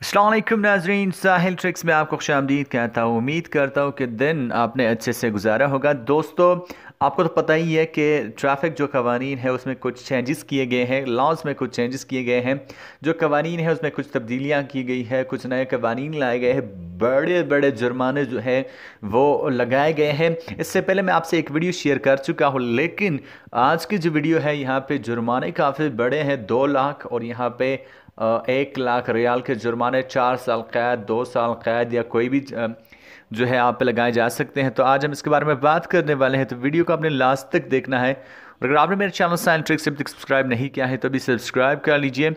अस्सलाम वालेकुम नाज़रीन, साहिल ट्रिक्स में आपको खुशामदीद कहता हूँ। उम्मीद करता हूँ कि दिन आपने अच्छे से गुजारा होगा। दोस्तों, आपको तो पता ही है कि ट्रैफिक जो कवानीन है उसमें कुछ चेंजेस किए गए हैं, लॉज में कुछ चेंजेस किए गए हैं। जो कवानीन है उसमें कुछ तब्दीलियाँ की गई है, कुछ नए कवानीन लाए गए हैं, बड़े बड़े जुर्माने जो है वो लगाए गए हैं। इससे पहले मैं आपसे एक वीडियो शेयर कर चुका हूँ, लेकिन आज की जो वीडियो है यहाँ पे जुर्माने काफ़ी बड़े हैं। 2 लाख और यहाँ पे 1 लाख रियाल के जुर्माने, 4 साल कैद, 2 साल कैद या कोई भी जो है आप पे लगाए जा सकते हैं। तो आज हम इसके बारे में बात करने वाले हैं, तो वीडियो को आपने लास्ट तक देखना है। और अगर आपने मेरे चैनल साइंस ट्रिक्स अभी तक सब्सक्राइब नहीं किया है तो अभी सब्सक्राइब कर लीजिए।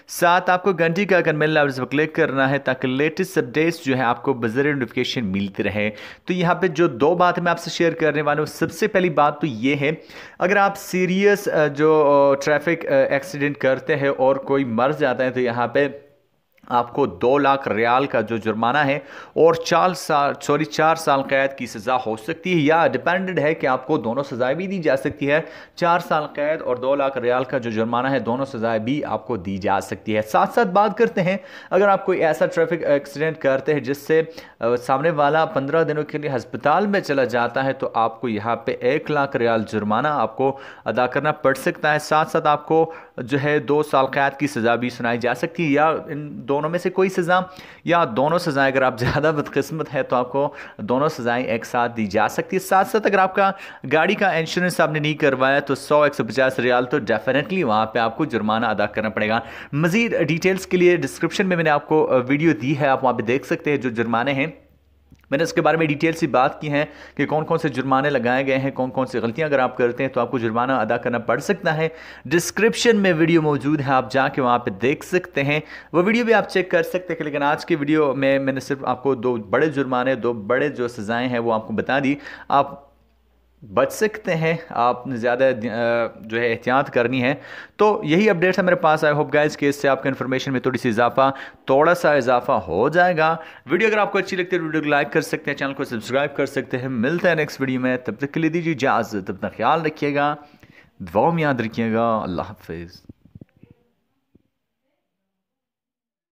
साथ आपको घंटी का आइकन मिल रहा है, उस पर क्लिक करना है ताकि लेटेस्ट अपडेट्स जो है आपको बज़र नोटिफिकेशन मिलती रहे। तो यहाँ पे जो 2 बातें मैं आपसे शेयर करने वाला हूँ, सबसे पहली बात तो ये है, अगर आप सीरियस जो ट्रैफिक एक्सीडेंट करते हैं और कोई मर जाता है तो यहाँ पे आपको 2 लाख रियाल का जो जुर्माना है और 4 साल कैद की सज़ा हो सकती है, या डिपेंडेंट है कि आपको दोनों सज़ाएं भी दी जा सकती है। 4 साल कैद और 2 लाख रियाल का जो जुर्माना है, दोनों सज़ाएं भी आपको दी जा सकती है। साथ साथ बात करते हैं, अगर आप कोई ऐसा ट्रैफिक एक्सीडेंट करते हैं जिससे सामने वाला 15 दिनों के लिए अस्पताल में चला जाता है, तो आपको यहाँ पे 1 लाख रियाल जुर्माना आपको अदा करना पड़ सकता है। साथ साथ आपको जो है 2 साल कैद की सज़ा भी सुनाई जा सकती है, या इन दोनों में से कोई सज़ा या दोनों सज़ाएं। अगर आप ज़्यादा बदकिस्मत है तो आपको दोनों सज़ाएं एक साथ दी जा सकती है। साथ साथ अगर आपका गाड़ी का इंश्योरेंस आपने नहीं करवाया तो 100-150 रियाल तो डेफिनेटली वहाँ पे आपको जुर्माना अदा करना पड़ेगा। मज़ीद डिटेल्स के लिए डिस्क्रिप्शन में मैंने आपको वीडियो दी है, आप वहाँ पर देख सकते हैं जो जुर्माने हैं। मैंने इसके बारे में डिटेल से बात की है कि कौन कौन से जुर्माने लगाए गए हैं, कौन कौन सी गलतियां अगर आप करते हैं तो आपको जुर्माना अदा करना पड़ सकता है। डिस्क्रिप्शन में वीडियो मौजूद है, आप जाके वहां पे देख सकते हैं, वो वीडियो भी आप चेक कर सकते हैं। लेकिन आज की वीडियो में मैंने सिर्फ आपको 2 बड़े जुर्माने, 2 बड़े जो सज़ाएँ हैं वो आपको बता दी। आप बच सकते हैं, आपने ज़्यादा जो है एहतियात करनी है। तो यही अपडेट है मेरे पास। आई होप गाइस कि इससे आपका इन्फॉर्मेशन में थोड़ा सा इजाफा हो जाएगा। वीडियो अगर आपको अच्छी लगती है वीडियो को लाइक कर सकते हैं, चैनल को सब्सक्राइब कर सकते हैं। मिलते हैं नेक्स्ट वीडियो में, तब तक के लिए दीजिए इजाज़त, अपना ख्याल रखिएगा, दुआ में याद रखिएगा। अल्लाह हाफिज़।